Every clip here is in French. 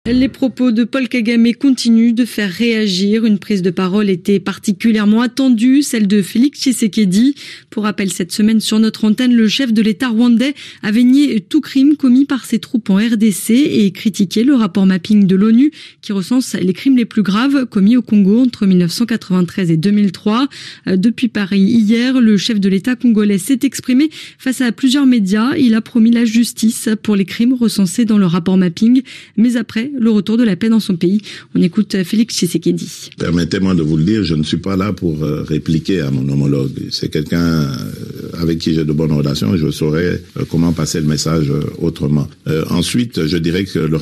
Les propos de Paul Kagame continuent de faire réagir. Une prise de parole était particulièrement attendue, celle de Félix Tshisekedi. Pour rappel, cette semaine sur notre antenne, le chef de l'État rwandais avait nié tout crime commis par ses troupes en RDC et critiqué le rapport mapping de l'ONU qui recense les crimes les plus graves commis au Congo entre 1993 et 2003. Depuis Paris hier, le chef de l'État congolais s'est exprimé face à plusieurs médias. Il a promis la justice pour les crimes recensés dans le rapport mapping, mais après le retour de la paix dans son pays. On écoute Félix Tshisekedi. Permettez-moi de vous le dire, je ne suis pas là pour répliquer à mon homologue. C'est quelqu'un avec qui j'ai de bonnes relations, je saurais comment passer le message autrement. Ensuite, je dirais que le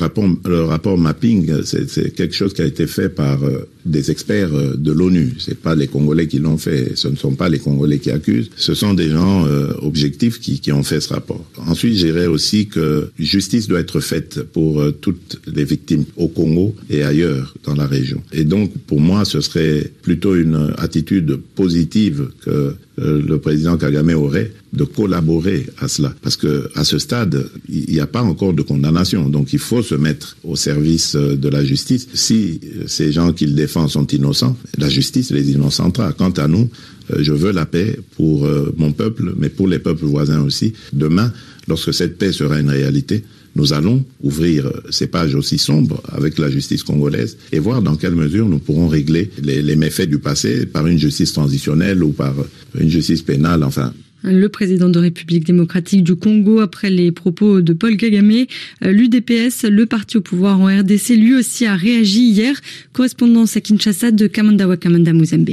rapport mapping, c'est quelque chose qui a été fait par des experts de l'ONU. C'est pas les Congolais qui l'ont fait, ce ne sont pas les Congolais qui accusent, ce sont des gens objectifs qui ont fait ce rapport. Ensuite, je dirais aussi que justice doit être faite pour toutes les victimes au Congo et ailleurs dans la région. Et donc, pour moi, ce serait plutôt une attitude positive que le président Kagame aurait de collaborer à cela. Parce que à ce stade, il n'y a pas encore de condamnation. Donc, il faut se mettre au service de la justice. Si ces gens qu'il défend sont innocents, la justice les innocentera. Quant à nous, je veux la paix pour mon peuple, mais pour les peuples voisins aussi. Demain, lorsque cette paix sera une réalité, nous allons ouvrir ces pages aussi sombres avec la justice congolaise et voir dans quelle mesure nous pourrons régler les méfaits du passé par une justice transitionnelle ou par une justice pénale, enfin. Le président de République démocratique du Congo, après les propos de Paul Kagame, l'UDPS, le parti au pouvoir en RDC, lui aussi a réagi hier. Correspondance à Kinshasa de Kamanda Wakamanda Muzembe.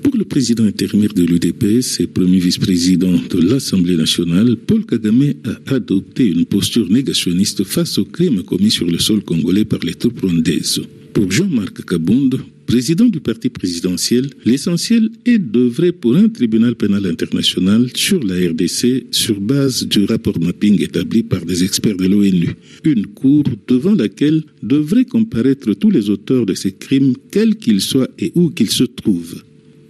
Pour le président intérimaire de l'UDPS et premier vice-président de l'Assemblée nationale, Paul Kagame a adopté une posture négationniste face aux crimes commis sur le sol congolais par les troupes rwandaises. Pour Jean-Marc Kabund, président du parti présidentiel, l'essentiel est d'œuvrer pour un tribunal pénal international sur la RDC sur base du rapport mapping établi par des experts de l'ONU. Une cour devant laquelle devraient comparaître tous les auteurs de ces crimes, quels qu'ils soient et où qu'ils se trouvent.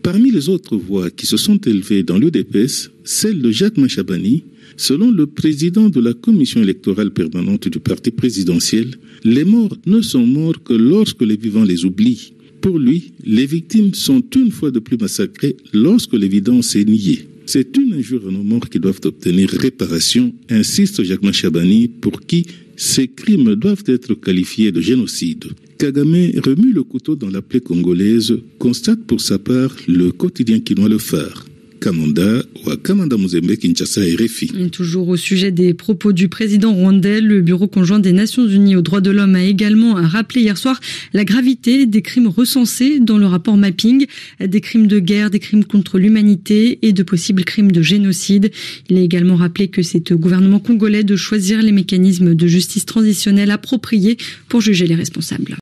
Parmi les autres voix qui se sont élevées dans l'UDPS, celle de Jacques Machabani, selon le président de la commission électorale permanente du parti présidentiel, les morts ne sont morts que lorsque les vivants les oublient. Pour lui, les victimes sont une fois de plus massacrées lorsque l'évidence est niée. C'est une injure à nos morts qui doivent obtenir réparation, insiste Jacques Machabani, pour qui ces crimes doivent être qualifiés de génocide. Kagame remue le couteau dans la plaie congolaise, constate pour sa part le quotidien kinois Le Phare. Kamanda Muzembe, Kinshasa, RFI. Toujours au sujet des propos du président rwandais, le Bureau conjoint des Nations Unies aux droits de l'homme a également rappelé hier soir la gravité des crimes recensés dans le rapport mapping, des crimes de guerre, des crimes contre l'humanité et de possibles crimes de génocide. Il a également rappelé que c'est au gouvernement congolais de choisir les mécanismes de justice transitionnelle appropriés pour juger les responsables.